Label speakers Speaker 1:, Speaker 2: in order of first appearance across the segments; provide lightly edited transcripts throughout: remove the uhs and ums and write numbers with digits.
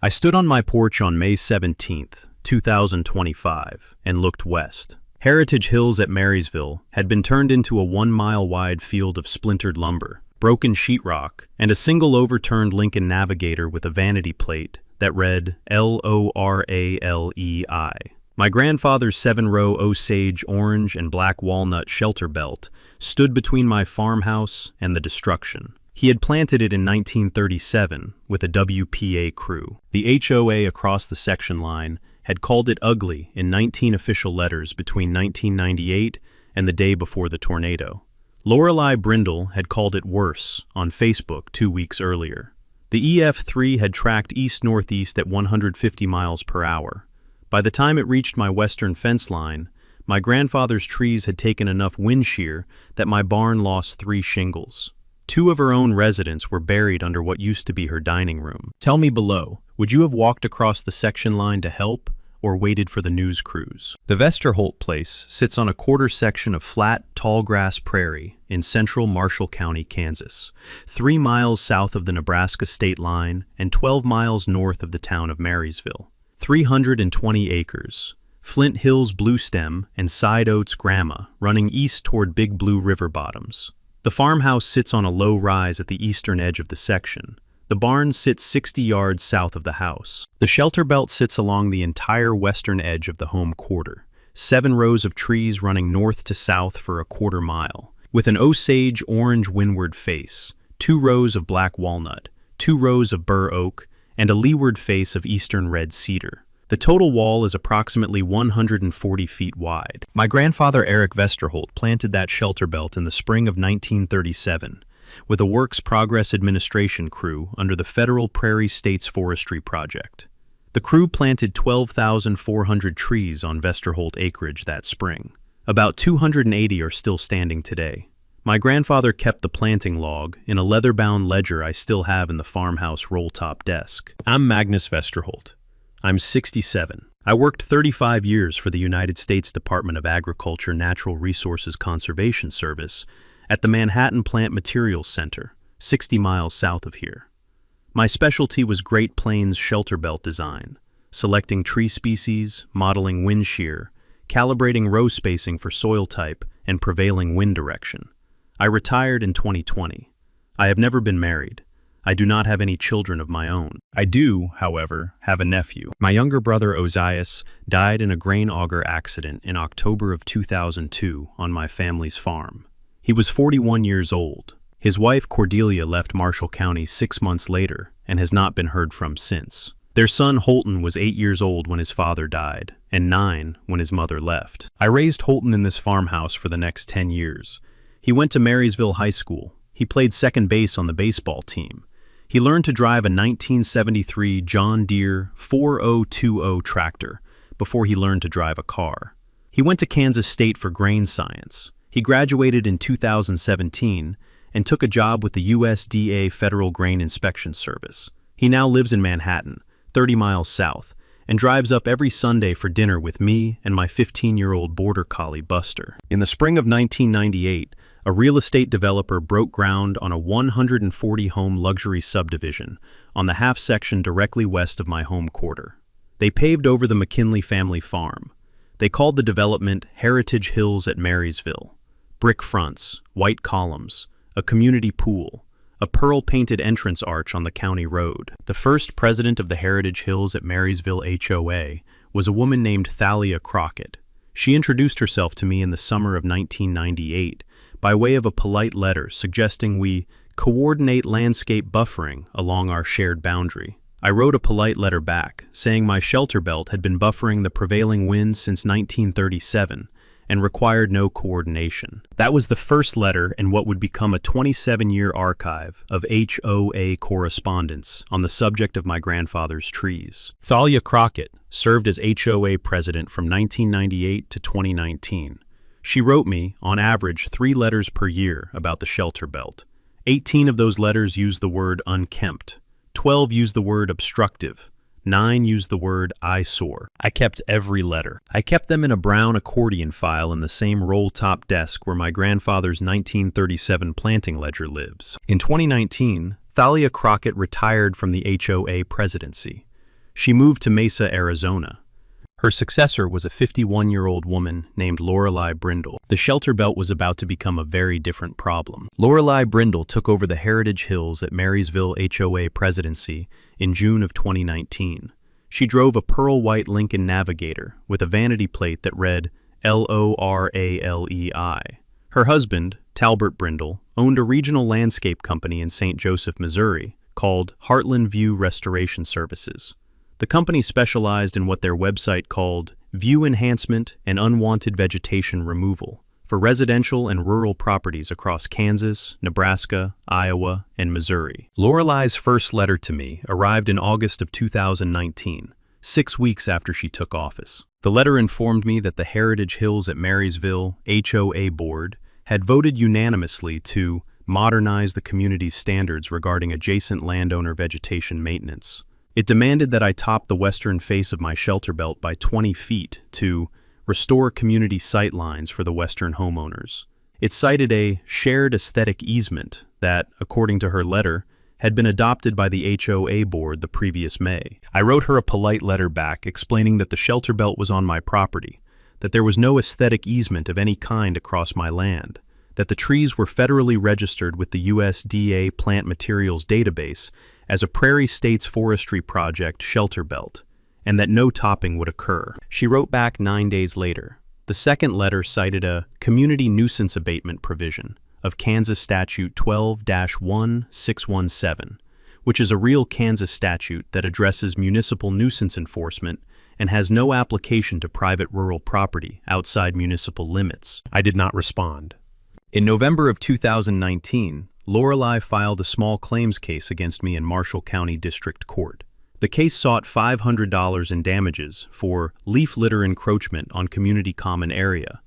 Speaker 1: I stood on my porch on May 17th, 2025, and looked west. Heritage Hills at Marysville had been turned into a 1-mile-wide field of splintered lumber, broken sheetrock, and a single overturned Lincoln Navigator with a vanity plate that read LORALEI. My grandfather's 7-row Osage orange and black walnut shelter belt stood between my farmhouse and the destruction. He had planted it in 1937 with a WPA crew. The HOA across the section line had called it ugly in 19 official letters between 1998 and the day before the tornado. Lorelei Brindle had called it worse on Facebook 2 weeks earlier. The EF3 had tracked east-northeast at 150 miles per hour. By the time it reached my western fence line, my grandfather's trees had taken enough wind shear that my barn lost 3 shingles. 2 of her own residents were buried under what used to be her dining room. Tell me below, would you have walked across the section line to help or waited for the news crews? The Vesterholt place sits on a quarter section of flat, tall-grass prairie in central Marshall County, Kansas, 3 miles south of the Nebraska state line and 12 miles north of the town of Marysville. 320 acres, Flint Hills Bluestem and Side Oats Grandma running east toward Big Blue River bottoms. The farmhouse sits on a low rise at the eastern edge of the section. The barn sits 60 yards south of the house. The shelter belt sits along the entire western edge of the home quarter, 7 rows of trees running north to south for a quarter mile, with an Osage orange windward face, 2 rows of black walnut, 2 rows of bur oak, and a leeward face of eastern red cedar. The total wall is approximately 140 feet wide. My grandfather Eric Vesterholt planted that shelter belt in the spring of 1937 with a Works Progress Administration crew under the Federal Prairie States Forestry Project. The crew planted 12,400 trees on Vesterholt acreage that spring. About 280 are still standing today. My grandfather kept the planting log in a leather-bound ledger I still have in the farmhouse roll-top desk. I'm Magnus Vesterholt. I'm 67. I worked 35 years for the United States Department of Agriculture Natural Resources Conservation Service at the Manhattan Plant Materials Center, 60 miles south of here. My specialty was Great Plains shelter belt design, selecting tree species, modeling wind shear, calibrating row spacing for soil type, and prevailing wind direction. I retired in 2020. I have never been married. I do not have any children of my own. I do, however, have a nephew. My younger brother Ozias died in a grain auger accident in October of 2002 on my family's farm. He was 41 years old. His wife Cordelia left Marshall County 6 months later and has not been heard from since. Their son Holton was 8 years old when his father died, and 9 when his mother left. I raised Holton in this farmhouse for the next 10 years. He went to Marysville High School. He played second base on the baseball team. He learned to drive a 1973 John Deere 4020 tractor before he learned to drive a car. He went to Kansas State for grain science. He graduated in 2017 and took a job with the USDA Federal Grain Inspection Service. He now lives in Manhattan, 30 miles south, and drives up every Sunday for dinner with me and my 15-year-old border collie Buster. In the spring of 1998, a real estate developer broke ground on a 140-home luxury subdivision on the half-section directly west of my home quarter. They paved over the McKinley family farm. They called the development Heritage Hills at Marysville. Brick fronts, white columns, a community pool, a pearl-painted entrance arch on the county road. The first president of the Heritage Hills at Marysville HOA was a woman named Thalia Crockett. She introduced herself to me in the summer of 1998 by way of a polite letter suggesting we coordinate landscape buffering along our shared boundary. I wrote a polite letter back, saying my shelter belt had been buffering the prevailing winds since 1937 and required no coordination. That was the first letter in what would become a 27-year archive of HOA correspondence on the subject of my grandfather's trees. Thalia Crockett served as HOA president from 1998 to 2019. She wrote me, on average, 3 letters per year about the shelter belt. 18 of those letters used the word unkempt. 12 used the word obstructive. 9 used the word eyesore. I kept every letter. I kept them in a brown accordion file in the same roll-top desk where my grandfather's 1937 planting ledger lives. In 2019, Thalia Crockett retired from the HOA presidency. She moved to Mesa, Arizona. Her successor was a 51-year-old woman named Lorelei Brindle. The shelter belt was about to become a very different problem. Lorelei Brindle took over the Heritage Hills at Marysville HOA presidency in June of 2019. She drove a pearl white Lincoln Navigator with a vanity plate that read Loralei. Her husband, Talbert Brindle, owned a regional landscape company in St. Joseph, Missouri, called Heartland View Restoration Services. The company specialized in what their website called view enhancement and unwanted vegetation removal for residential and rural properties across Kansas, Nebraska, Iowa, and Missouri. Lorelei's first letter to me arrived in August of 2019, 6 weeks after she took office. The letter informed me that the Heritage Hills at Marysville HOA Board had voted unanimously to modernize the community's standards regarding adjacent landowner vegetation maintenance. It demanded that I top the western face of my shelter belt by 20 feet to restore community sight lines for the western homeowners. It cited a shared aesthetic easement that, according to her letter, had been adopted by the HOA board the previous May. I wrote her a polite letter back explaining that the shelter belt was on my property, that there was no aesthetic easement of any kind across my land, that the trees were federally registered with the USDA Plant Materials Database as a Prairie States Forestry Project shelter belt, and that no topping would occur. She wrote back 9 days later. The second letter cited a community nuisance abatement provision of Kansas Statute 12-1617, which is a real Kansas statute that addresses municipal nuisance enforcement and has no application to private rural property outside municipal limits. I did not respond. In November of 2019, Lorelei filed a small claims case against me in Marshall County District Court. The case sought $500 in damages for leaf litter encroachment on community common area,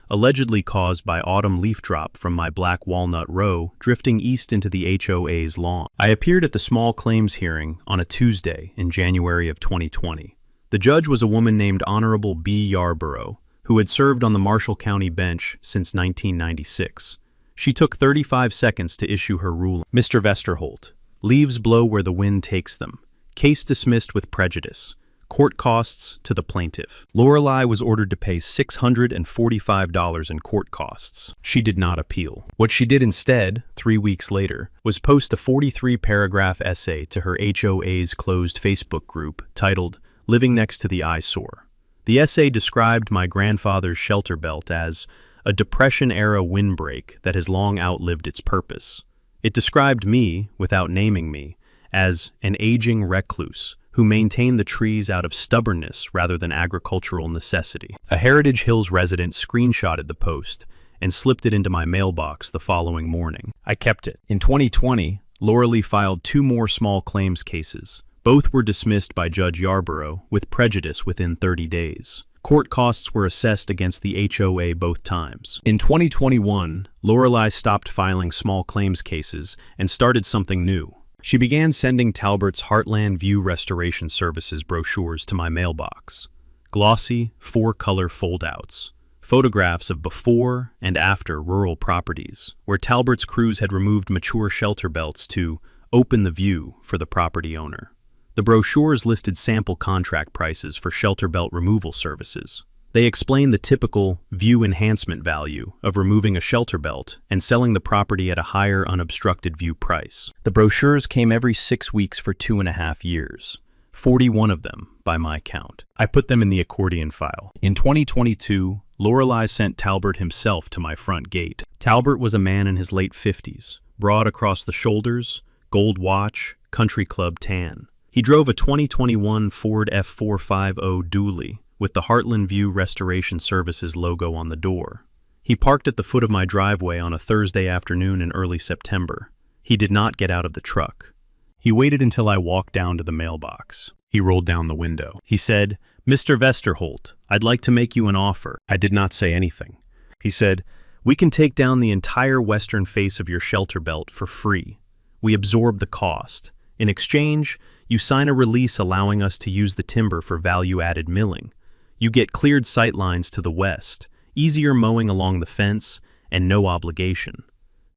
Speaker 1: allegedly caused by autumn leaf drop from my black walnut row drifting east into the HOA's lawn. I appeared at the small claims hearing on a Tuesday in January of 2020. The judge was a woman named Honorable B. Yarborough, who had served on the Marshall County bench since 1996. She took 35 seconds to issue her ruling. Mr. Vesterholt, leaves blow where the wind takes them. Case dismissed with prejudice. Court costs to the plaintiff. Lorelei was ordered to pay $645 in court costs. She did not appeal. What she did instead, 3 weeks later, was post a 43-paragraph essay to her HOA's closed Facebook group titled Living Next to the Eyesore. The essay described my grandfather's shelter belt as a Depression-era windbreak that has long outlived its purpose. It described me, without naming me, as an aging recluse who maintained the trees out of stubbornness rather than agricultural necessity. A Heritage Hills resident screenshotted the post and slipped it into my mailbox the following morning. I kept it. In 2020, Lorelei filed 2 more small claims cases. Both were dismissed by Judge Yarborough with prejudice within 30 days. Court costs were assessed against the HOA both times. In 2021, Lorelei stopped filing small claims cases and started something new. She began sending Talbert's Heartland View Restoration Services brochures to my mailbox. Glossy, 4-color foldouts. Photographs of before and after rural properties, where Talbert's crews had removed mature shelter belts to open the view for the property owner. The brochures listed sample contract prices for shelter belt removal services. They explained the typical view enhancement value of removing a shelter belt and selling the property at a higher unobstructed view price. The brochures came every 6 weeks for 2.5 years, 41 of them by my count. I put them in the accordion file. In 2022, Lorelei sent Talbert himself to my front gate. Talbert was a man in his late 50s, broad across the shoulders, gold watch, country club tan. He drove a 2021 Ford F450 dually with the Heartland View Restoration Services logo on the door. He parked at the foot of my driveway on a Thursday afternoon in early September. He did not get out of the truck. He waited until I walked down to the mailbox. He rolled down the window. He said, "Mr. Vesterholt, I'd like to make you an offer." I did not say anything. He said, "We can take down the entire western face of your shelter belt for free. We absorb the cost. In exchange, you sign a release allowing us to use the timber for value-added milling. You get cleared sightlines to the west, easier mowing along the fence, and no obligation."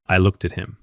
Speaker 1: I looked at him.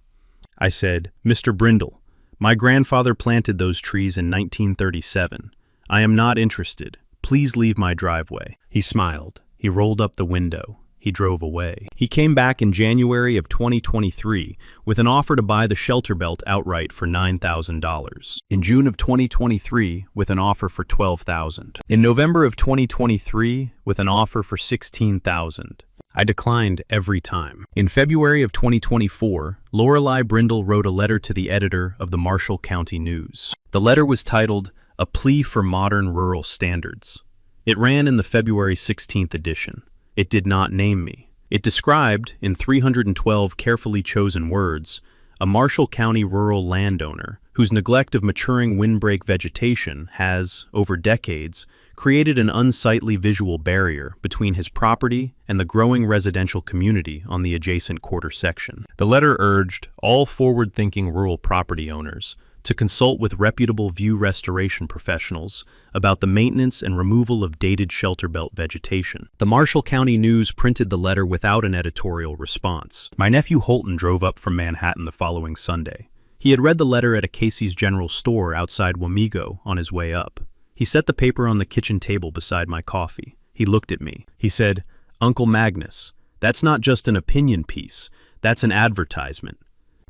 Speaker 1: I said, "Mr. Brindle, my grandfather planted those trees in 1937. "I am not interested. Please leave my driveway." He smiled. He rolled up the window. He drove away. He came back in January of 2023 with an offer to buy the shelter belt outright for $9,000. In June of 2023 with an offer for $12,000. In November of 2023 with an offer for $16,000. I declined every time. In February of 2024, Lorelei Brindle wrote a letter to the editor of the Marshall County News. The letter was titled, "A Plea for Modern Rural Standards." It ran in the February 16th edition. It did not name me. It described, in 312 carefully chosen words, a Marshall County rural landowner whose neglect of maturing windbreak vegetation has, over decades, created an unsightly visual barrier between his property and the growing residential community on the adjacent quarter section. The letter urged all forward-thinking rural property owners to consult with reputable view restoration professionals about the maintenance and removal of dated shelter belt vegetation. The Marshall County News printed the letter without an editorial response. My nephew Holton drove up from Manhattan the following Sunday. He had read the letter at a Casey's General Store outside Wamego on his way up. He set the paper on the kitchen table beside my coffee. He looked at me. He said, "Uncle Magnus, that's not just an opinion piece, that's an advertisement."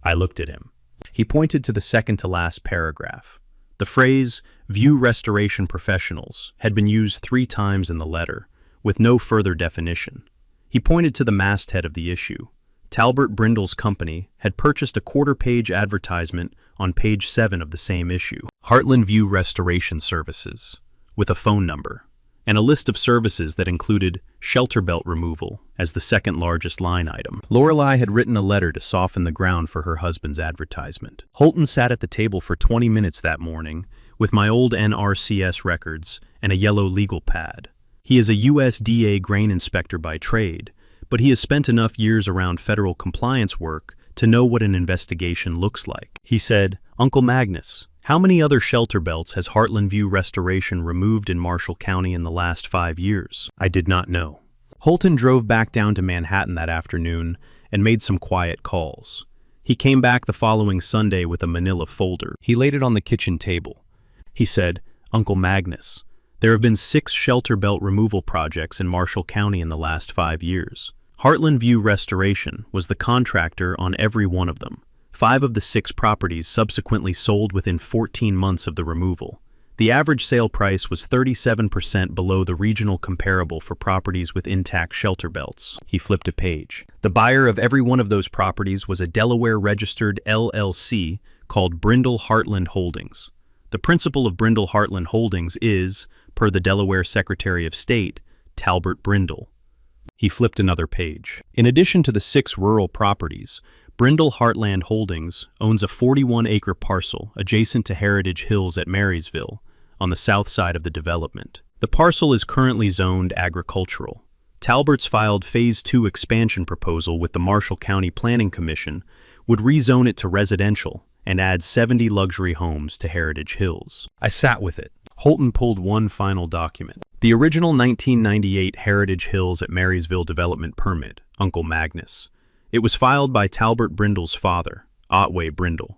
Speaker 1: I looked at him. He pointed to the second-to-last paragraph. The phrase, "view restoration professionals," had been used 3 times in the letter, with no further definition. He pointed to the masthead of the issue. Talbert Brindle's company had purchased a quarter-page advertisement on page 7 of the same issue. Heartland View Restoration Services, with a phone number, and a list of services that included shelter belt removal as the second largest line item. Lorelei had written a letter to soften the ground for her husband's advertisement. Holton sat at the table for 20 minutes that morning with my old NRCS records and a yellow legal pad. He is a USDA grain inspector by trade, but he has spent enough years around federal compliance work to know what an investigation looks like. He said, "Uncle Magnus, how many other shelter belts has Heartland View Restoration removed in Marshall County in the last 5 years?" I did not know. Holton drove back down to Manhattan that afternoon and made some quiet calls. He came back the following Sunday with a manila folder. He laid it on the kitchen table. He said, "Uncle Magnus, there have been 6 shelter belt removal projects in Marshall County in the last 5 years. Heartland View Restoration was the contractor on every one of them. 5 of the 6 properties subsequently sold within 14 months of the removal. The average sale price was 37% below the regional comparable for properties with intact shelter belts." He flipped a page. The buyer of every one of those properties was a Delaware-registered LLC called Brindle Heartland Holdings. The principal of Brindle Heartland Holdings is, per the Delaware Secretary of State, Talbert Brindle. He flipped another page. In addition to the 6 rural properties, Brindle Heartland Holdings owns a 41-acre parcel adjacent to Heritage Hills at Marysville, on the south side of the development. The parcel is currently zoned agricultural. Talbert's filed Phase 2 expansion proposal with the Marshall County Planning Commission would rezone it to residential and add 70 luxury homes to Heritage Hills. I sat with it. Holton pulled one final document. The original 1998 Heritage Hills at Marysville development permit, Uncle Magnus. It was filed by Talbert Brindle's father, Otway Brindle.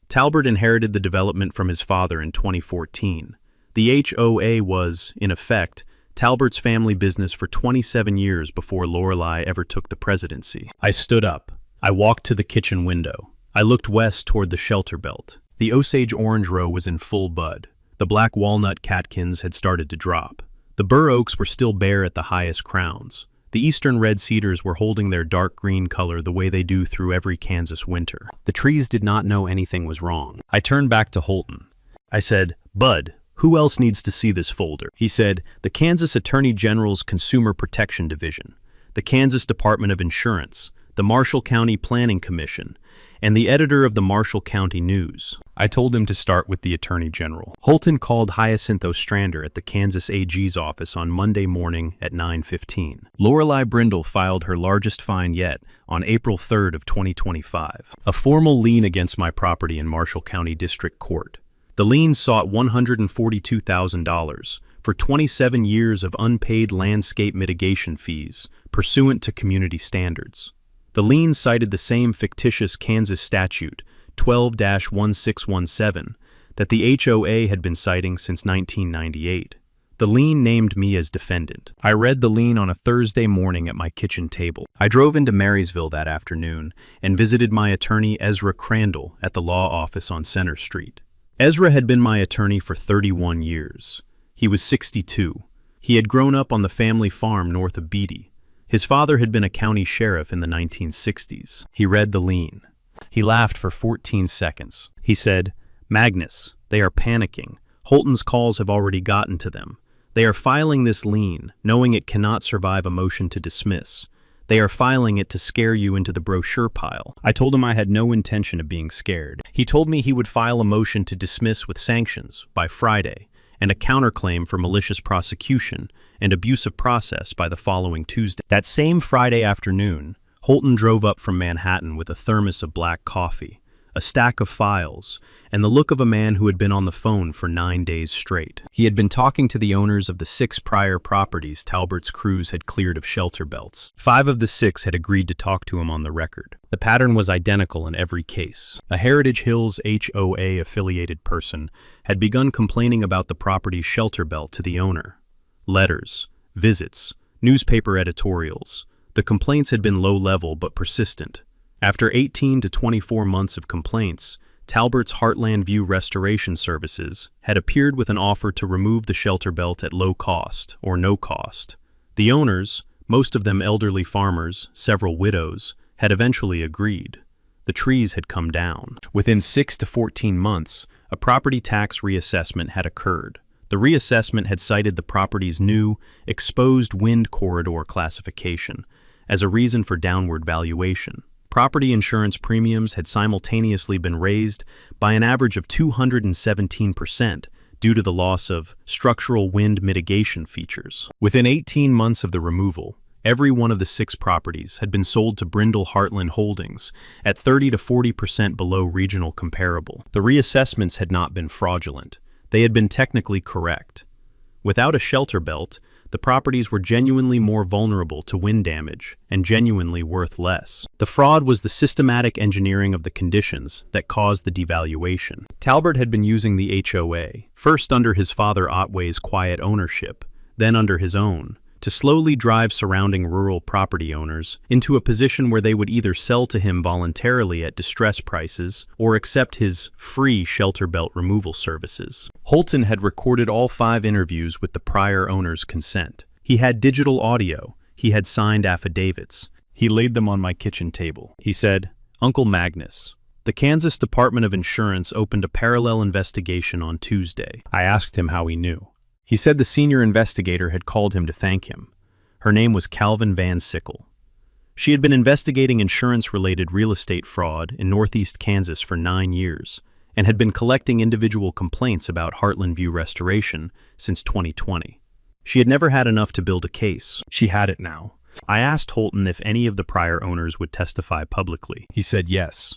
Speaker 1: Talbert inherited the development from his father in 2014. The HOA was, in effect, Talbert's family business for 27 years before Lorelei ever took the presidency. I stood up. I walked to the kitchen window. I looked west toward the shelter belt. The Osage orange row was in full bud. The black walnut catkins had started to drop. The bur oaks were still bare at the highest crowns. The eastern red cedars were holding their dark green color the way they do through every Kansas winter. The trees did not know anything was wrong. I turned back to Holton. I said, "Bud, who else needs to see this folder?" He said, "The Kansas Attorney General's Consumer Protection Division, the Kansas Department of Insurance, the Marshall County Planning Commission, and the editor of the Marshall County News." I told him to start with the Attorney General. Holton called Hyacinth Ostrander at the Kansas AG's office on Monday morning at 9:15. Lorelei Brindle filed her largest fine yet on April 3rd of 2025. A formal lien against my property in Marshall County District Court. The lien sought $142,000 for 27 years of unpaid landscape mitigation fees pursuant to community standards. The lien cited the same fictitious Kansas statute, 12-1617, that the HOA had been citing since 1998. The lien named me as defendant. I read the lien on a Thursday morning at my kitchen table. I drove into Marysville that afternoon and visited my attorney Ezra Crandall at the law office on Center Street. Ezra had been my attorney for 31 years. He was 62. He had grown up on the family farm north of Beatty. His father had been a county sheriff in the 1960s. He read the lien. He laughed for 14 seconds. He said, "Magnus, they are panicking. Holton's calls have already gotten to them. They are filing this lien, knowing it cannot survive a motion to dismiss. They are filing it to scare you into the brochure pile." I told him I had no intention of being scared. He told me he would file a motion to dismiss with sanctions by Friday, and a counterclaim for malicious prosecution and abuse of process by the following Tuesday. That same Friday afternoon, Holton drove up from Manhattan with a thermos of black coffee, a stack of files, and the look of a man who had been on the phone for 9 days straight. He had been talking to the owners of the 6 prior properties Talbert's crews had cleared of shelter belts. 5 of the 6 had agreed to talk to him on the record. The pattern was identical in every case. A Heritage Hills HOA-affiliated person had begun complaining about the property's shelter belt to the owner. Letters, visits, newspaper editorials. The complaints had been low-level but persistent. After 18 to 24 months of complaints, Talbert's Heartland View Restoration Services had appeared with an offer to remove the shelter belt at low cost or no cost. The owners, most of them elderly farmers, several widows, had eventually agreed. The trees had come down. Within 6 to 14 months, a property tax reassessment had occurred. The reassessment had cited the property's new, exposed wind corridor classification as a reason for downward valuation. Property insurance premiums had simultaneously been raised by an average of 217% due to the loss of structural wind mitigation features. Within 18 months of the removal, every one of the 6 properties had been sold to Brindle Heartland Holdings at 30 to 40% below regional comparable. The reassessments had not been fraudulent. They had been technically correct. Without a shelter belt, the properties were genuinely more vulnerable to wind damage and genuinely worth less. The fraud was the systematic engineering of the conditions that caused the devaluation. Talbert had been using the HOA, first under his father Otway's quiet ownership, then under his own, to slowly drive surrounding rural property owners into a position where they would either sell to him voluntarily at distress prices or accept his free shelter belt removal services. Holton had recorded all 5 interviews with the prior owner's consent. He had digital audio. He had signed affidavits. He laid them on my kitchen table. He said, "Uncle Magnus, the Kansas Department of Insurance opened a parallel investigation on Tuesday." I asked him how he knew. He said the senior investigator had called him to thank him. Her name was Calvin Van Sickle. She had been investigating insurance-related real estate fraud in northeast Kansas for 9 years and had been collecting individual complaints about Heartland View restoration since 2020. She had never had enough to build a case. She had it now. I asked Holton if any of the prior owners would testify publicly. He said yes.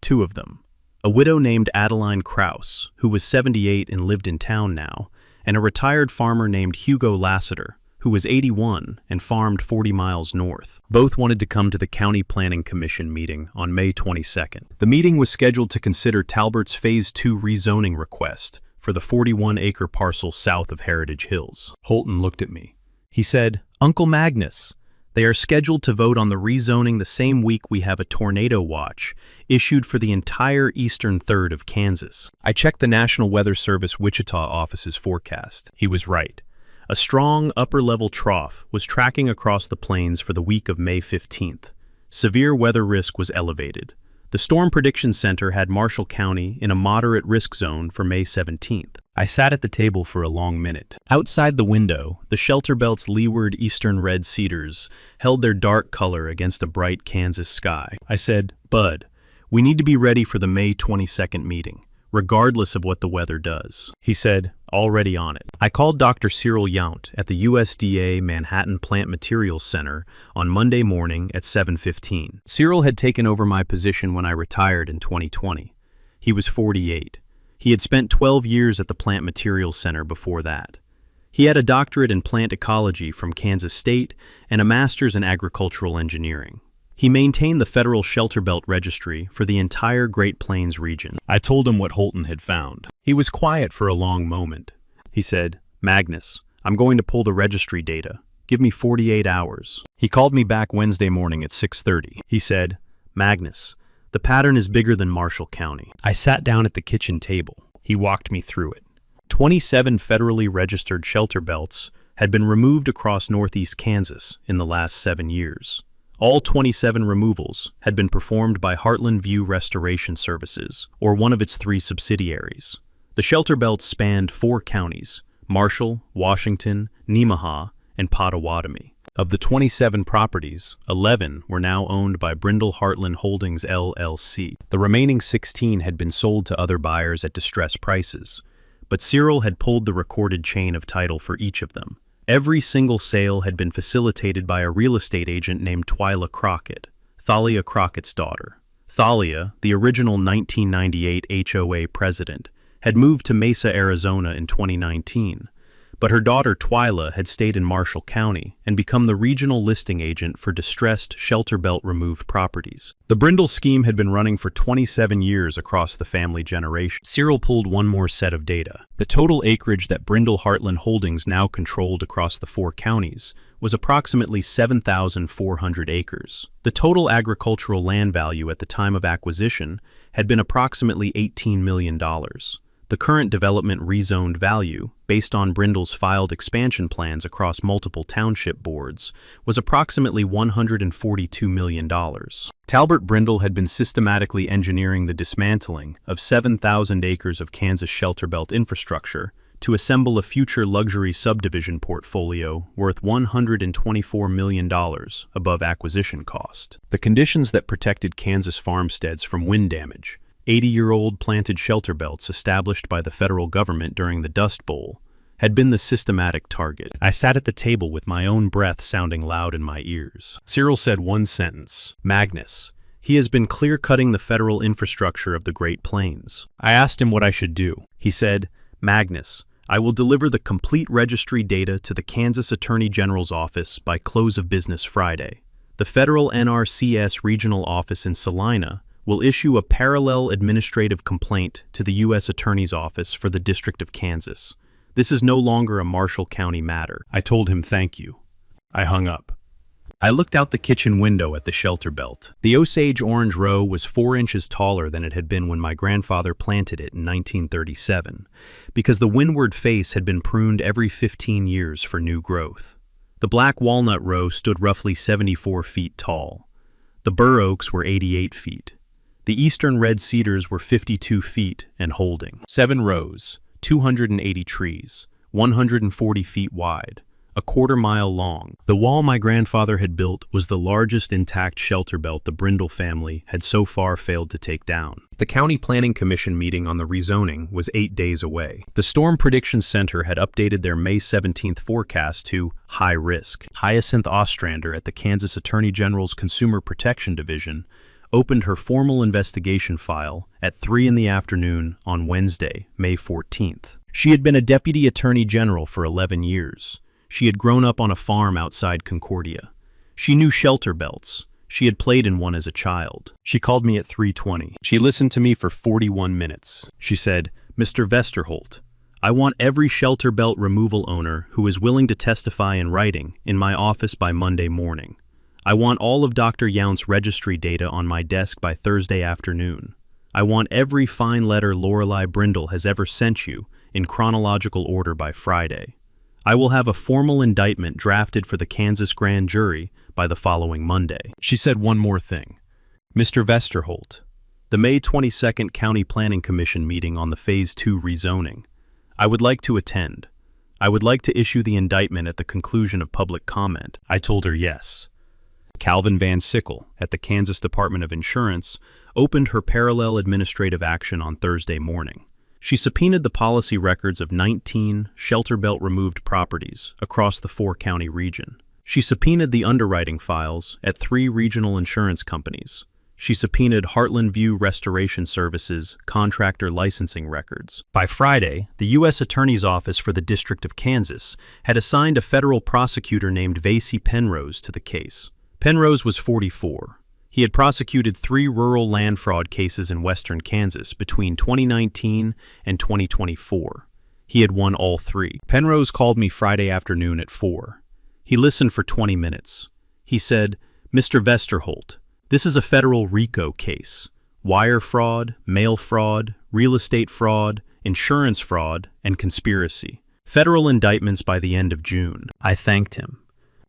Speaker 1: 2 of them. A widow named Adeline Krause, who was 78 and lived in town now, and a retired farmer named Hugo Lassiter, who was 81 and farmed 40 miles north. Both wanted to come to the County Planning Commission meeting on May 22nd. The meeting was scheduled to consider Talbert's Phase 2 rezoning request for the 41-acre parcel south of Heritage Hills. Holton looked at me. He said, "Uncle Magnus, they are scheduled to vote on the rezoning the same week we have a tornado watch issued for the entire eastern third of Kansas." I checked the National Weather Service Wichita office's forecast. He was right. A strong upper-level trough was tracking across the plains for the week of May 15th. Severe weather risk was elevated. The Storm Prediction Center had Marshall County in a moderate risk zone for May 17th. I sat at the table for a long minute. Outside the window, the shelter belt's leeward eastern red cedars held their dark color against a bright Kansas sky. I said, "Bud, we need to be ready for the May 22nd meeting, regardless of what the weather does." He said, "Already on it." I called Dr. Cyril Yount at the USDA Manhattan Plant Materials Center on Monday morning at 7:15. Cyril had taken over my position when I retired in 2020. He was 48. He had spent 12 years at the Plant Materials Center before that. He had a doctorate in plant ecology from Kansas State and a master's in agricultural engineering. He maintained the Federal Shelter Belt Registry for the entire Great Plains region. I told him what Holton had found. He was quiet for a long moment. He said, "Magnus, I'm going to pull the registry data. Give me 48 hours. He called me back Wednesday morning at 6:30. He said, "Magnus, the pattern is bigger than Marshall County." I sat down at the kitchen table. He walked me through it. 27 federally registered shelter belts had been removed across northeast Kansas in the last 7 years. All 27 removals had been performed by Heartland View Restoration Services, or one of its 3 subsidiaries. The shelter belts spanned 4 counties: Marshall, Washington, Nemaha, and Pottawatomie. Of the 27 properties, 11 were now owned by Brindle Heartland Holdings LLC. The remaining 16 had been sold to other buyers at distressed prices, but Cyril had pulled the recorded chain of title for each of them. Every single sale had been facilitated by a real estate agent named Twyla Crockett, Thalia Crockett's daughter. Thalia, the original 1998 HOA president, had moved to Mesa, Arizona in 2019, but her daughter Twyla had stayed in Marshall County and become the regional listing agent for distressed shelter belt removed properties. The Brindle scheme had been running for 27 years across the family generation. Cyril pulled one more set of data. The total acreage that Brindle Heartland Holdings now controlled across the 4 counties was approximately 7,400 acres. The total agricultural land value at the time of acquisition had been approximately $18 million. The current development rezoned value, based on Brindle's filed expansion plans across multiple township boards, was approximately $142 million. Talbert Brindle had been systematically engineering the dismantling of 7,000 acres of Kansas shelter belt infrastructure to assemble a future luxury subdivision portfolio worth $124 million above acquisition cost. The conditions that protected Kansas farmsteads from wind damage, 80-year-old planted shelter belts established by the federal government during the Dust Bowl, had been the systematic target. I sat at the table with my own breath sounding loud in my ears. Cyril said one sentence, "Magnus, he has been clear-cutting the federal infrastructure of the Great Plains." I asked him what I should do. He said, "Magnus, I will deliver the complete registry data to the Kansas Attorney General's office by close of business Friday. The federal NRCS regional office in Salina will issue a parallel administrative complaint to the U.S. Attorney's Office for the District of Kansas. This is no longer a Marshall County matter." I told him thank you. I hung up. I looked out the kitchen window at the shelter belt. The Osage orange row was 4 inches taller than it had been when my grandfather planted it in 1937, because the windward face had been pruned every 15 years for new growth. The black walnut row stood roughly 74 feet tall. The bur oaks were 88 feet. The eastern red cedars were 52 feet and holding. 7 rows, 280 trees, 140 feet wide, a quarter-mile long. The wall my grandfather had built was the largest intact shelter belt the Brindle family had so far failed to take down. The County Planning Commission meeting on the rezoning was 8 days away. The Storm Prediction Center had updated their May 17th forecast to high risk. Hyacinth Ostrander at the Kansas Attorney General's Consumer Protection Division opened her formal investigation file at 3 in the afternoon on Wednesday, May 14th. She had been a deputy attorney general for 11 years. She had grown up on a farm outside Concordia. She knew shelter belts. She had played in one as a child. She called me at 3:20. She listened to me for 41 minutes. She said, "Mr. Vesterholt, I want every shelter belt removal owner who is willing to testify in writing in my office by Monday morning. I want all of Dr. Yount's registry data on my desk by Thursday afternoon. I want every fine letter Lorelei Brindle has ever sent you in chronological order by Friday. I will have a formal indictment drafted for the Kansas grand jury by the following Monday." She said one more thing. "Mr. Vesterholt, the May 22nd County Planning Commission meeting on the Phase 2 rezoning. I would like to attend. I would like to issue the indictment at the conclusion of public comment." I told her yes. Calvin Van Sickle, at the Kansas Department of Insurance, opened her parallel administrative action on Thursday morning. She subpoenaed the policy records of 19 shelter belt removed properties across the 4-county region. She subpoenaed the underwriting files at 3 regional insurance companies. She subpoenaed Heartland View Restoration Services contractor licensing records. By Friday, the U.S. Attorney's Office for the District of Kansas had assigned a federal prosecutor named Vasey Penrose to the case. Penrose was 44. He had prosecuted 3 rural land fraud cases in western Kansas between 2019 and 2024. He had won all 3. Penrose called me Friday afternoon at 4. He listened for 20 minutes. He said, "Mr. Vesterholt, this is a federal RICO case. Wire fraud, mail fraud, real estate fraud, insurance fraud, and conspiracy. Federal indictments by the end of June." I thanked him.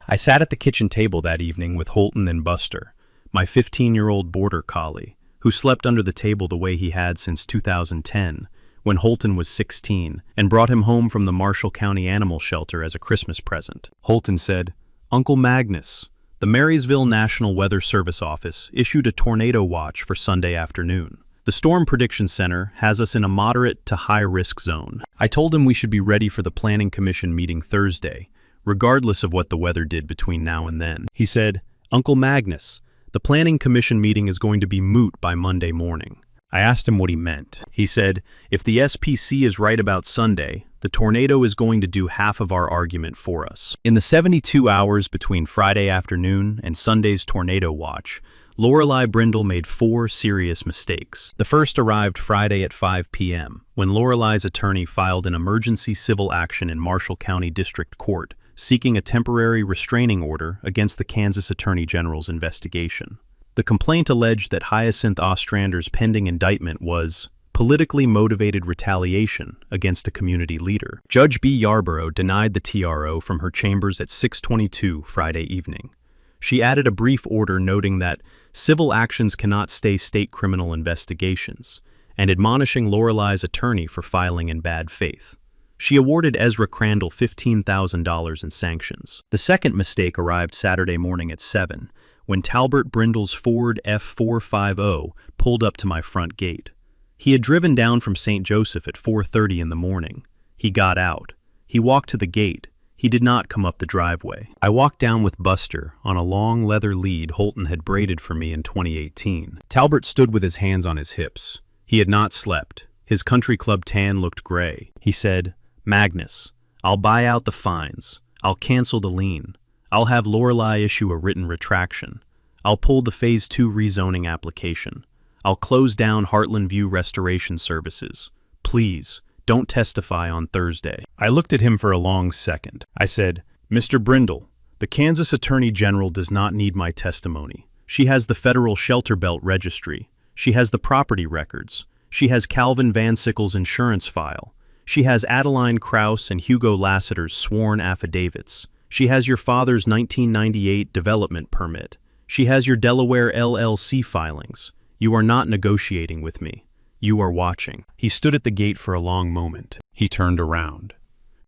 Speaker 1: I sat at the kitchen table that evening with Holton and Buster, my 15-year-old border collie, who slept under the table the way he had since 2010, when Holton was 16, and brought him home from the Marshall County Animal Shelter as a Christmas present. Holton said, "Uncle Magnus, the Marysville National Weather Service Office issued a tornado watch for Sunday afternoon. The Storm Prediction Center has us in a moderate to high-risk zone." I told him we should be ready for the Planning Commission meeting Thursday, regardless of what the weather did between now and then. He said, "Uncle Magnus, the Planning Commission meeting is going to be moot by Monday morning." I asked him what he meant. He said, "If the SPC is right about Sunday, the tornado is going to do half of our argument for us." In the 72 hours between Friday afternoon and Sunday's tornado watch, Lorelei Brindle made 4 serious mistakes. The first arrived Friday at 5 p.m., when Lorelei's attorney filed an emergency civil action in Marshall County District Court, seeking a temporary restraining order against the Kansas Attorney General's investigation. The complaint alleged that Hyacinth Ostrander's pending indictment was politically motivated retaliation against a community leader. Judge B. Yarborough denied the TRO from her chambers at 6:22 Friday evening. She added a brief order noting that civil actions cannot stay state criminal investigations, and admonishing Lorelei's attorney for filing in bad faith. She awarded Ezra Crandall $15,000 in sanctions. The second mistake arrived Saturday morning at 7, when Talbert Brindle's Ford F450 pulled up to my front gate. He had driven down from St. Joseph at 4:30 in the morning. He got out. He walked to the gate. He did not come up the driveway. I walked down with Buster on a long leather lead Holton had braided for me in 2018. Talbert stood with his hands on his hips. He had not slept. His country club tan looked gray. He said, "Magnus, I'll buy out the fines. I'll cancel the lien. I'll have Lorelei issue a written retraction. I'll pull the Phase 2 rezoning application. I'll close down Heartland View Restoration Services. Please, don't testify on Thursday." I looked at him for a long second. I said, "Mr. Brindle, the Kansas Attorney General does not need my testimony. She has the Federal Shelter Belt Registry. She has the property records. She has Calvin Van Sickle's insurance file. She has Adeline Krause and Hugo Lassiter's sworn affidavits. She has your father's 1998 development permit. She has your Delaware LLC filings. You are not negotiating with me. You are watching." He stood at the gate for a long moment. He turned around.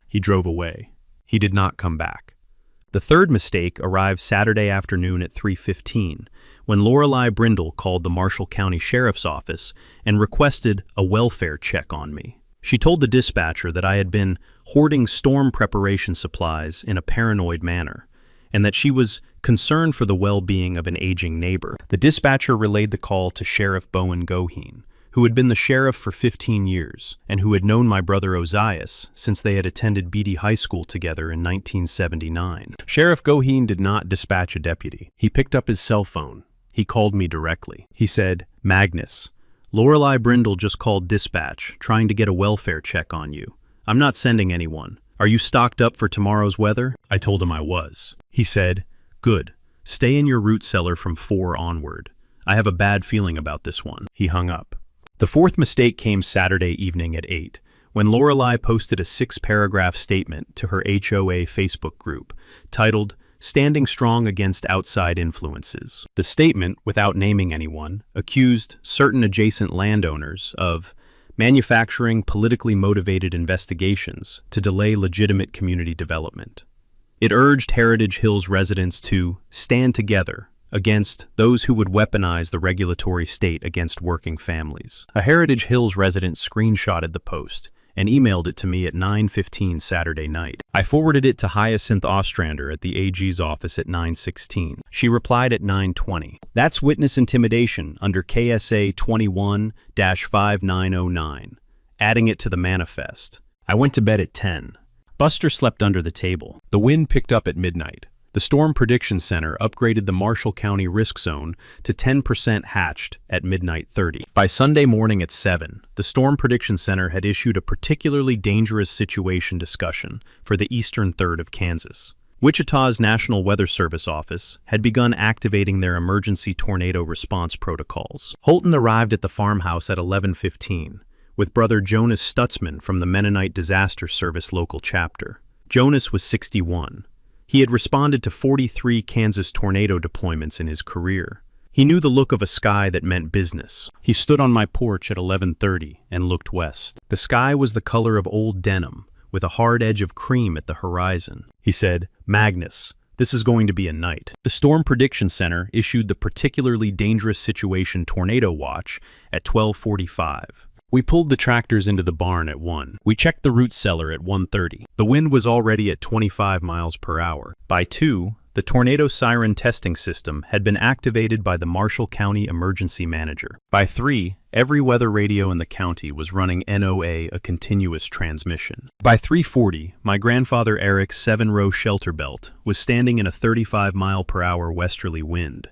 Speaker 1: He drove away. He did not come back. The third mistake arrived Saturday afternoon at 3:15, when Lorelei Brindle called the Marshall County Sheriff's Office and requested a welfare check on me. She told the dispatcher that I had been hoarding storm preparation supplies in a paranoid manner, and that she was concerned for the well-being of an aging neighbor. The dispatcher relayed the call to Sheriff Bowen Goheen, who had been the sheriff for 15 years, and who had known my brother Ozias since they had attended Beatty High School together in 1979. Sheriff Goheen did not dispatch a deputy. He picked up his cell phone. He called me directly. He said, "Magnus, Lorelei Brindle just called dispatch, trying to get a welfare check on you. I'm not sending anyone. Are you stocked up for tomorrow's weather?" I told him I was. He said, "Good. Stay in your root cellar from 4 onward. I have a bad feeling about this one." He hung up. The fourth mistake came Saturday evening at 8, when Lorelei posted a 6-paragraph statement to her HOA Facebook group, titled, "Standing Strong Against Outside Influences." The statement, without naming anyone, accused certain adjacent landowners of manufacturing politically motivated investigations to delay legitimate community development. It urged Heritage Hills residents to stand together against those who would weaponize the regulatory state against working families. A Heritage Hills resident screenshotted the post and emailed it to me at 9:15 Saturday night. I forwarded it to Hyacinth Ostrander at the AG's office at 9:16. She replied at 9:20. "That's witness intimidation under KSA 21-5909, adding it to the manifest." I went to bed at 10. Buster slept under the table. The wind picked up at midnight. The Storm Prediction Center upgraded the Marshall County risk zone to 10% hatched at midnight 30. By Sunday morning at 7, the Storm Prediction Center had issued a particularly dangerous situation discussion for the eastern third of Kansas. Wichita's National Weather Service office had begun activating their emergency tornado response protocols. Holton arrived at the farmhouse at 11:15, with brother Jonas Stutzman from the Mennonite Disaster Service local chapter. Jonas was 61. He had responded to 43 Kansas tornado deployments in his career. He knew the look of a sky that meant business. He stood on my porch at 11:30 and looked west. The sky was the color of old denim, with a hard edge of cream at the horizon. He said, "Magnus, this is going to be a night." The Storm Prediction Center issued the particularly dangerous situation tornado watch at 12:45. We pulled the tractors into the barn at 1. We checked the root cellar at 1:30. The wind was already at 25 miles per hour. By 2, the tornado siren testing system had been activated by the Marshall County Emergency Manager. By 3, every weather radio in the county was running NOA, a continuous transmission. By 3:40, my grandfather Eric's 7-row shelter belt was standing in a 35-mile-per-hour westerly wind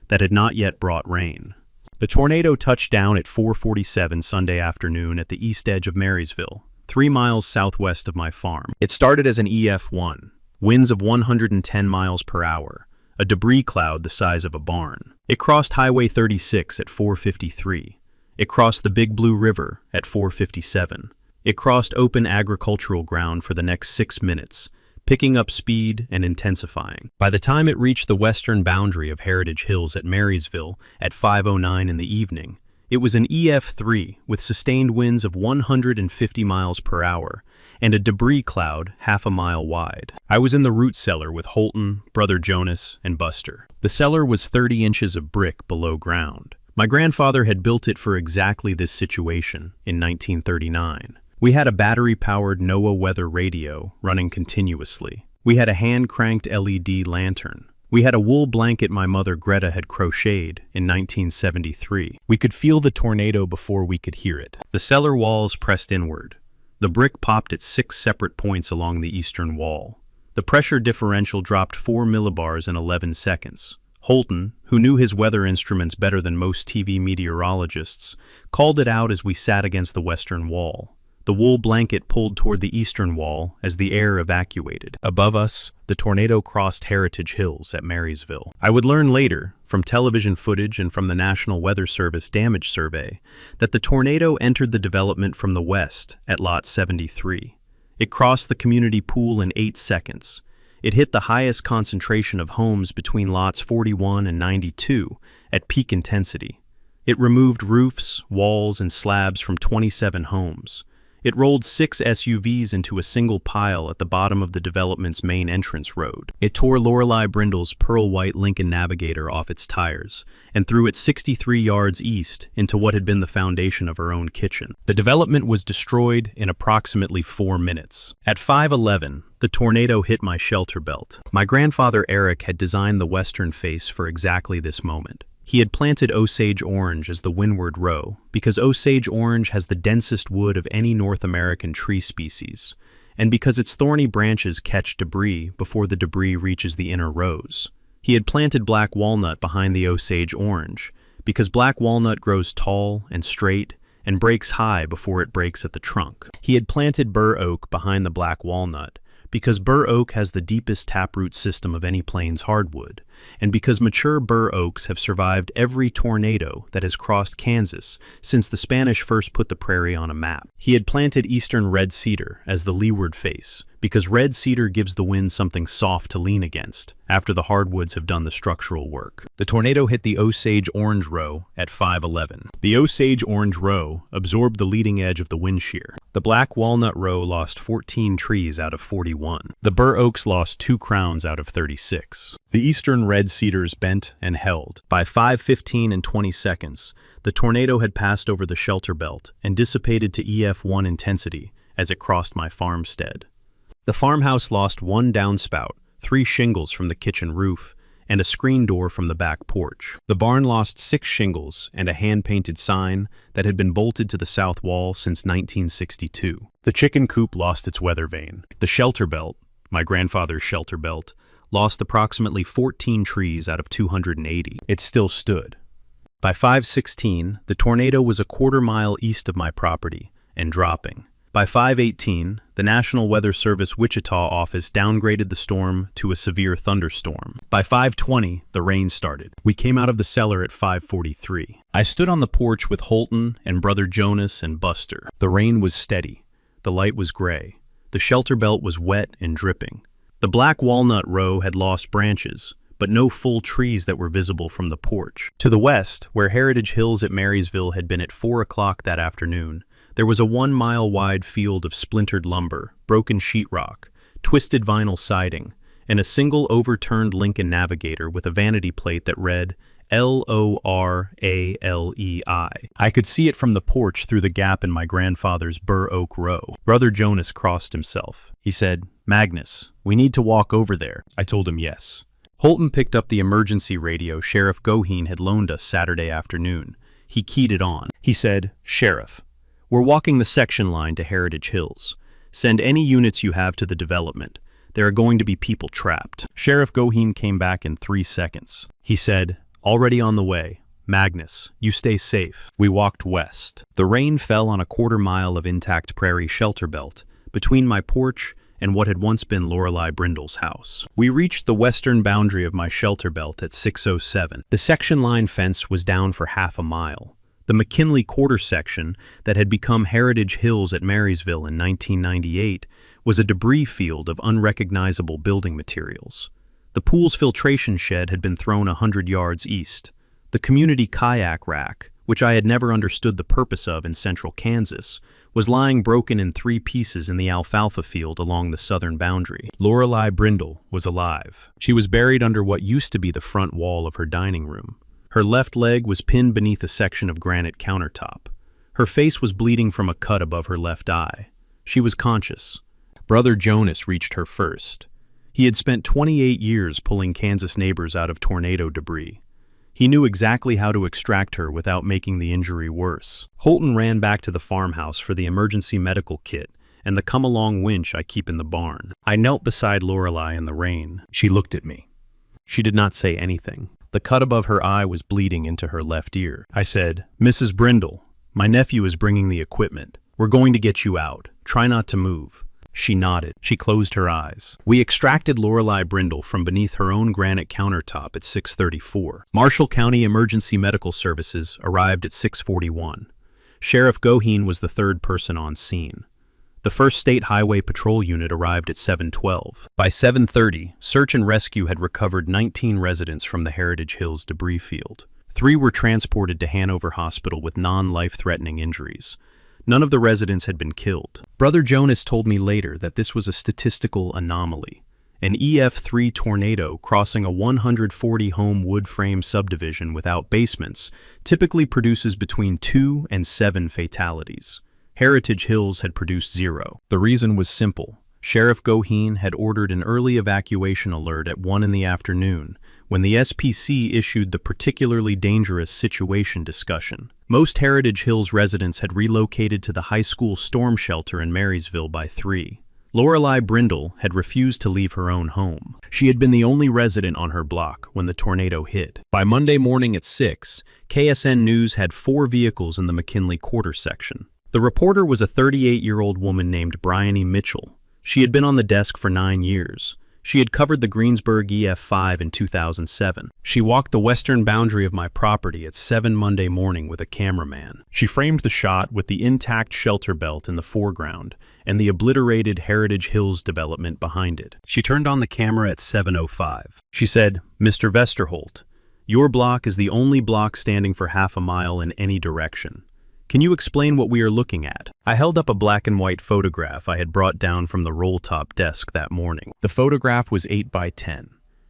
Speaker 1: that had not yet brought rain. The tornado touched down at 4:47 Sunday afternoon at the east edge of Marysville, 3 miles southwest of my farm. It started as an EF1, winds of 110 miles per hour, a debris cloud the size of a barn. It crossed Highway 36 at 4:53. It crossed the Big Blue River at 4:57. It crossed open agricultural ground for the next 6 minutes, picking up speed and intensifying. By the time it reached the western boundary of Heritage Hills at Marysville at 5:09 in the evening, it was an EF3 with sustained winds of 150 miles per hour and a debris cloud half a mile wide. I was in the root cellar with Holton, brother Jonas, and Buster. The cellar was 30 inches of brick below ground. My grandfather had built it for exactly this situation in 1939. We had a battery-powered NOAA weather radio running continuously. We had a hand-cranked LED lantern. We had a wool blanket my mother Greta had crocheted in 1973. We could feel the tornado before we could hear it. The cellar walls pressed inward. The brick popped at 6 separate points along the eastern wall. The pressure differential dropped 4 millibars in 11 seconds. Holton, who knew his weather instruments better than most TV meteorologists, called it out as we sat against the western wall. The wool blanket pulled toward the eastern wall as the air evacuated. Above us, the tornado crossed Heritage Hills at Marysville. I would learn later, from television footage and from the National Weather Service damage survey, that the tornado entered the development from the west at Lot 73. It crossed the community pool in 8 seconds. It hit the highest concentration of homes between lots 41 and 92 at peak intensity. It removed roofs, walls, and slabs from 27 homes. It rolled 6 SUVs into a single pile at the bottom of the development's main entrance road. It tore Lorelei Brindle's pearl-white Lincoln Navigator off its tires and threw it 63 yards east into what had been the foundation of her own kitchen. The development was destroyed in approximately 4 minutes. At 5:11, the tornado hit my shelter belt. My grandfather Eric had designed the western face for exactly this moment. He had planted Osage orange as the windward row because Osage orange has the densest wood of any North American tree species, and because its thorny branches catch debris before the debris reaches the inner rows. He had planted black walnut behind the Osage orange because black walnut grows tall and straight and breaks high before it breaks at the trunk. He had planted bur oak behind the black walnut because bur oak has the deepest taproot system of any plains hardwood, and because mature bur oaks have survived every tornado that has crossed Kansas since the Spanish first put the prairie on a map. He had planted eastern red cedar as the leeward face, because red cedar gives the wind something soft to lean against after the hardwoods have done the structural work. The tornado hit the Osage orange row at 5:11. The Osage orange row absorbed the leading edge of the wind shear. The black walnut row lost 14 trees out of 41. The bur oaks lost 2 crowns out of 36. The eastern red cedars bent and held. By 5:15 and 20 seconds, the tornado had passed over the shelter belt and dissipated to EF1 intensity as it crossed my farmstead. The farmhouse lost 1 downspout, 3 shingles from the kitchen roof, and a screen door from the back porch. The barn lost 6 shingles and a hand-painted sign that had been bolted to the south wall since 1962. The chicken coop lost its weather vane. The shelter belt, my grandfather's shelter belt, lost approximately 14 trees out of 280. It still stood. By 5:16, the tornado was a quarter-mile east of my property and dropping. By 5:18, the National Weather Service Wichita office downgraded the storm to a severe thunderstorm. By 5:20, the rain started. We came out of the cellar at 5:43. I stood on the porch with Holton and Brother Jonas and Buster. The rain was steady. The light was gray. The shelter belt was wet and dripping. The black walnut row had lost branches, but no full trees that were visible from the porch. To the west, where Heritage Hills at Marysville had been at 4 o'clock that afternoon, there was a 1-mile-wide field of splintered lumber, broken sheetrock, twisted vinyl siding, and a single overturned Lincoln Navigator with a vanity plate that read LORALEI. I could see it from the porch through the gap in my grandfather's bur oak row. Brother Jonas crossed himself. He said, "Magnus, we need to walk over there." I told him yes. Holton picked up the emergency radio Sheriff Goheen had loaned us Saturday afternoon. He keyed it on. He said, "Sheriff, we're walking the section line to Heritage Hills. Send any units you have to the development. There are going to be people trapped." Sheriff Goheen came back in 3 seconds. He said, "Already on the way. Magnus, you stay safe." We walked west. The rain fell on a quarter-mile of intact prairie shelter belt between my porch and what had once been Lorelei Brindle's house. We reached the western boundary of my shelter belt at 6:07. The section line fence was down for half a mile. The McKinley quarter section that had become Heritage Hills at Marysville in 1998 was a debris field of unrecognizable building materials. The pool's filtration shed had been thrown 100 yards east. The community kayak rack, which I had never understood the purpose of in central Kansas, was lying broken in 3 pieces in the alfalfa field along the southern boundary. Lorelei Brindle was alive. She was buried under what used to be the front wall of her dining room. Her left leg was pinned beneath a section of granite countertop. Her face was bleeding from a cut above her left eye. She was conscious. Brother Jonas reached her first. He had spent 28 years pulling Kansas neighbors out of tornado debris. He knew exactly how to extract her without making the injury worse. Holton ran back to the farmhouse for the emergency medical kit and the come-along winch I keep in the barn. I knelt beside Lorelei in the rain. She looked at me. She did not say anything. The cut above her eye was bleeding into her left ear. I said, "Mrs. Brindle, my nephew is bringing the equipment. We're going to get you out. Try not to move." She nodded. She closed her eyes. We extracted Lorelei Brindle from beneath her own granite countertop at 6:34. Marshall County Emergency Medical Services arrived at 6:41. Sheriff Goheen was the third person on scene. The 1st State Highway Patrol Unit arrived at 7:12. By 7:30, search and rescue had recovered 19 residents from the Heritage Hills debris field. 3 were transported to Hanover Hospital with non-life-threatening injuries. None of the residents had been killed. Brother Jonas told me later that this was a statistical anomaly. An EF3 tornado crossing a 140-home wood-frame subdivision without basements typically produces between 2 and 7 fatalities. Heritage Hills had produced 0. The reason was simple. Sheriff Goheen had ordered an early evacuation alert at 1 in the afternoon when the SPC issued the particularly dangerous situation discussion. Most Heritage Hills residents had relocated to the high school storm shelter in Marysville by 3. Lorelei Brindle had refused to leave her own home. She had been the only resident on her block when the tornado hit. By Monday morning at 6, KSN News had 4 vehicles in the McKinley quarter section. The reporter was a 38-year-old woman named Bryony Mitchell. She had been on the desk for 9 years. She had covered the Greensburg EF5 in 2007. She walked the western boundary of my property at 7 Monday morning with a cameraman. She framed the shot with the intact shelter belt in the foreground and the obliterated Heritage Hills development behind it. She turned on the camera at 7:05. She said, "Mr. Vesterholt, your block is the only block standing for half a mile in any direction. Can you explain what we are looking at?" I held up a black and white photograph I had brought down from the roll-top desk that morning. The photograph was 8 by 10.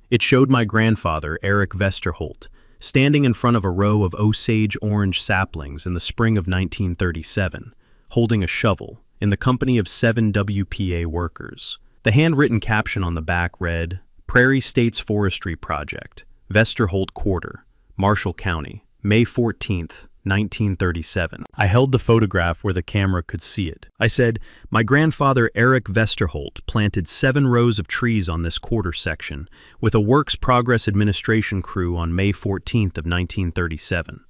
Speaker 1: It showed my grandfather, Eric Vesterholt, standing in front of a row of Osage orange saplings in the spring of 1937, holding a shovel, in the company of 7 WPA workers. The handwritten caption on the back read, "Prairie States Forestry Project, Vesterholt Quarter, Marshall County, May 14, 1937. I held the photograph where the camera could see it. I said, "My grandfather Eric Westerholt planted 7 rows of trees on this quarter section with a Works Progress Administration crew on May 14th of 1937.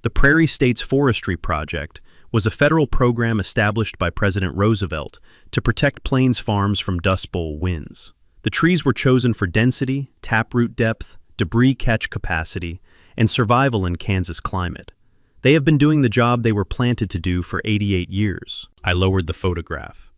Speaker 1: The Prairie States Forestry Project was a federal program established by President Roosevelt to protect plains farms from Dust Bowl winds. The trees were chosen for density, taproot depth, debris catch capacity, and survival in Kansas climate. They have been doing the job they were planted to do for 88 years. I lowered the photograph.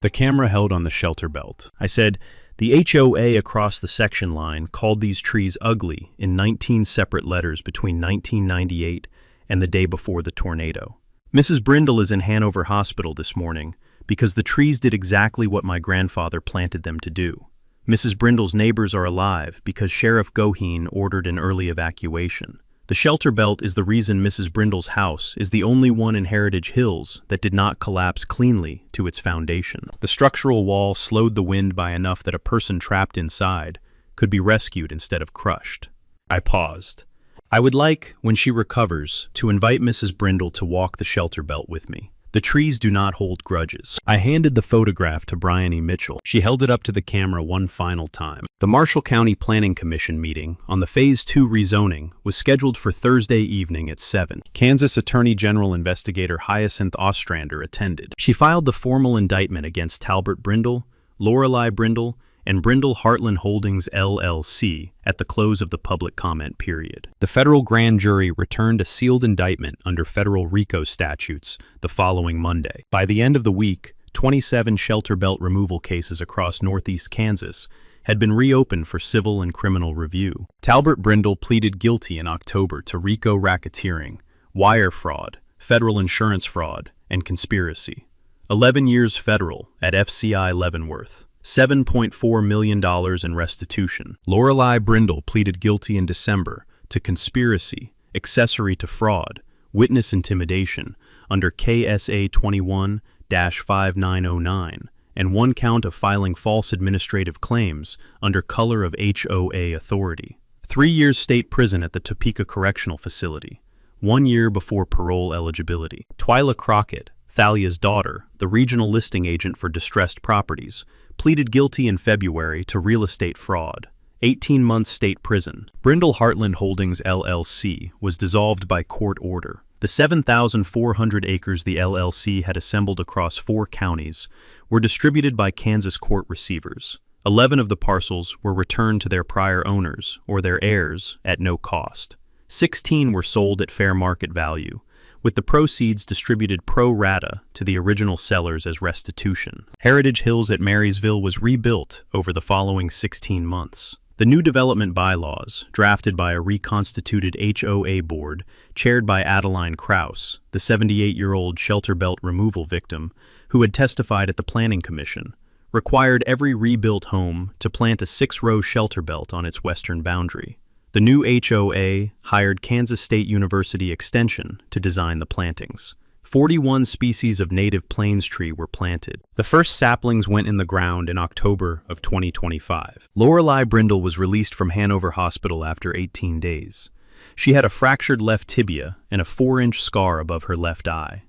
Speaker 1: The camera held on the shelter belt. I said, "The HOA across the section line called these trees ugly in 19 separate letters between 1998 and the day before the tornado. Mrs. Brindle is in Hanover Hospital this morning because the trees did exactly what my grandfather planted them to do. Mrs. Brindle's neighbors are alive because Sheriff Goheen ordered an early evacuation. The shelter belt is the reason Mrs. Brindle's house is the only one in Heritage Hills that did not collapse cleanly to its foundation. The structural wall slowed the wind by enough that a person trapped inside could be rescued instead of crushed." I paused. "I would like, when she recovers, to invite Mrs. Brindle to walk the shelter belt with me. The trees do not hold grudges." I handed the photograph to Bryony Mitchell. She held it up to the camera one final time. The Marshall County Planning Commission meeting on the Phase 2 rezoning was scheduled for Thursday evening at 7. Kansas Attorney General Investigator Hyacinth Ostrander attended. She filed the formal indictment against Talbert Brindle, Lorelei Brindle, and Brindle Heartland Holdings LLC at the close of the public comment period. The federal grand jury returned a sealed indictment under federal RICO statutes the following Monday. By the end of the week, 27 shelter belt removal cases across northeast Kansas had been reopened for civil and criminal review. Talbert Brindle pleaded guilty in October to RICO racketeering, wire fraud, federal insurance fraud, and conspiracy. 11 years federal at FCI Leavenworth. $7.4 million in restitution. Lorelei Brindle pleaded guilty in December to conspiracy, accessory to fraud, witness intimidation under KSA 21-5909, and 1 count of filing false administrative claims under color of HOA authority. 3 years state prison at the Topeka Correctional Facility, 1 year before parole eligibility. Twyla Crockett, Thalia's daughter, the regional listing agent for distressed properties, pleaded guilty in February to real estate fraud, 18 months state prison. Brindle Heartland Holdings LLC was dissolved by court order. The 7,400 acres the LLC had assembled across 4 counties were distributed by Kansas court receivers. 11 of the parcels were returned to their prior owners or their heirs at no cost. 16 were sold at fair market value, with the proceeds distributed pro rata to the original sellers as restitution. Heritage Hills at Marysville was rebuilt over the following 16 months. The new development bylaws, drafted by a reconstituted HOA board chaired by Adeline Krause, the 78-year-old shelter belt removal victim who had testified at the Planning Commission, required every rebuilt home to plant a 6-row shelter belt on its western boundary. The new HOA hired Kansas State University Extension to design the plantings. 41 species of native plains tree were planted. The first saplings went in the ground in October of 2025. Lorelei Brindle was released from Hanover Hospital after 18 days. She had a fractured left tibia and a 4-inch scar above her left eye.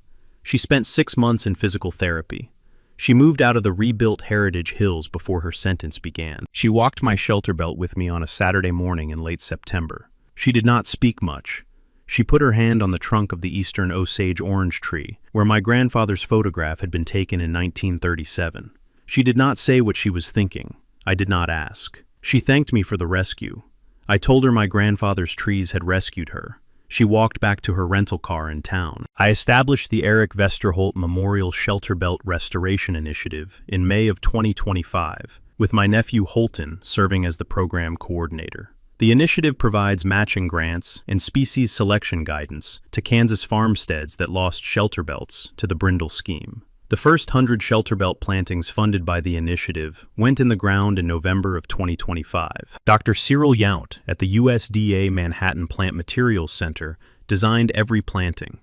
Speaker 1: She spent 6 months in physical therapy. She moved out of the rebuilt Heritage Hills before her sentence began. She walked my shelter belt with me on a Saturday morning in late September. She did not speak much. She put her hand on the trunk of the eastern Osage orange tree, where my grandfather's photograph had been taken in 1937. She did not say what she was thinking. I did not ask. She thanked me for the rescue. I told her my grandfather's trees had rescued her. She walked back to her rental car in town. I established the Eric Westerholt Memorial Shelter Belt Restoration Initiative in May of 2025, with my nephew Holton serving as the program coordinator. The initiative provides matching grants and species selection guidance to Kansas farmsteads that lost shelter belts to the Brindle scheme. The first 100 shelter belt plantings funded by the initiative went in the ground in November of 2025. Dr. Cyril Yount at the USDA Manhattan Plant Materials Center designed every planting.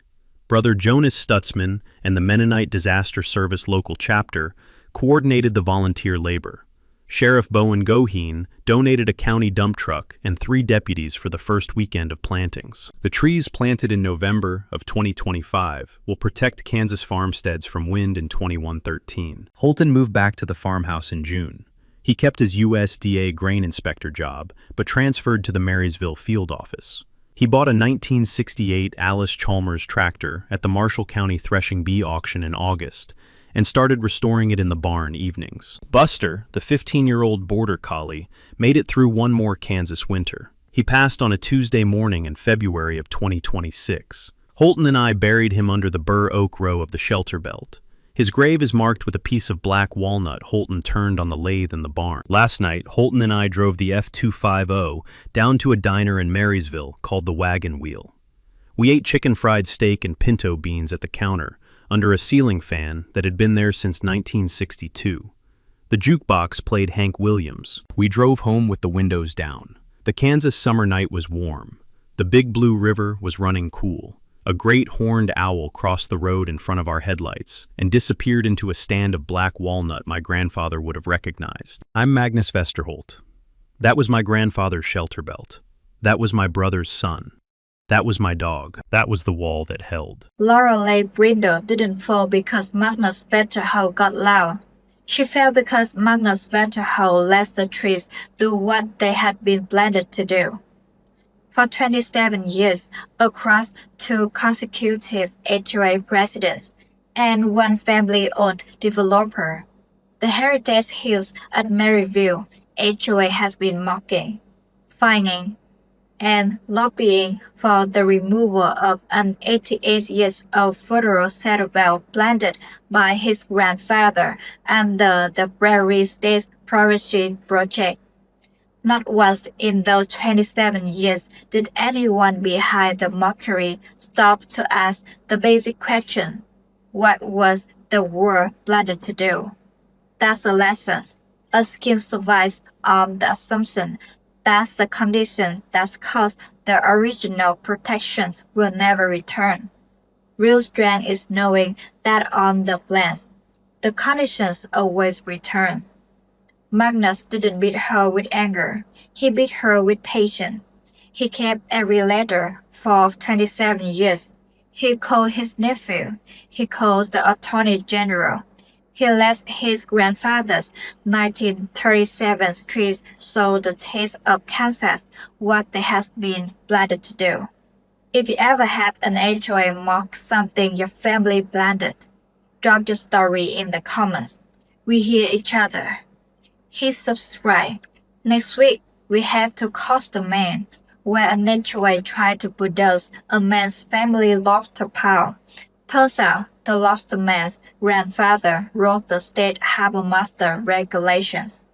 Speaker 1: Brother Jonas Stutzman and the Mennonite Disaster Service local chapter coordinated the volunteer labor. Sheriff Bowen Goheen donated a county dump truck and 3 deputies for the first weekend of plantings. The trees planted in November of 2025 will protect Kansas farmsteads from wind in 2113. Holton moved back to the farmhouse in June. He kept his USDA grain inspector job, but transferred to the Marysville field office. He bought a 1968 Alice Chalmers tractor at the Marshall County Threshing Bee auction in August, and started restoring it in the barn evenings. Buster, the 15-year-old border collie, made it through one more Kansas winter. He passed on a Tuesday morning in February of 2026. Holton and I buried him under the bur oak row of the shelter belt. His grave is marked with a piece of black walnut Holton turned on the lathe in the barn. Last night, Holton and I drove the F-250 down to a diner in Marysville called the Wagon Wheel. We ate chicken fried steak and pinto beans at the counter, under a ceiling fan that had been there since 1962. The jukebox played Hank Williams. We drove home with the windows down. The Kansas summer night was warm. The Big Blue River was running cool. A great horned owl crossed the road in front of our headlights and disappeared into a stand of black walnut my grandfather would have recognized. I'm Magnus Vesterholt. That was my grandfather's shelter belt. That was my brother's son. That was my dog. That was the wall that held.
Speaker 2: Lorelei Brindle didn't fall because Magnus Vesterholt got loud. She fell because Magnus Vesterholt let the trees do what they had been planted to do. For 27 years, across 2 consecutive HOA presidents and 1 family-owned developer, the Heritage Hills at Maryville HOA has been mocking, fining, and lobbying for the removal of an 88-year-old federal saddle belt planted by his grandfather under the Prairie State Forestry Project. Not once in those 27 years did anyone behind the mockery stop to ask the basic question: what was the world planted to do? That's the lesson. A scheme survives on the assumption that's the condition that's caused the original protections will never return. Real strength is knowing that on the plans, the conditions always return. Magnus didn't beat her with anger. He beat her with patience. He kept every letter for 27 years. He called his nephew. He called the Attorney General. He let his grandfather's 1937 trees show the taste of Kansas what they had been planted to do. If you ever had an HOA mock something your family planted, drop your story in the comments. We hear each other. Hit subscribe. Next week, we have to Coastal Maine, where an HOA tried to bulldoze a man's family lobster pond. Turns out, the lobster man's grandfather wrote the state harbor master regulations.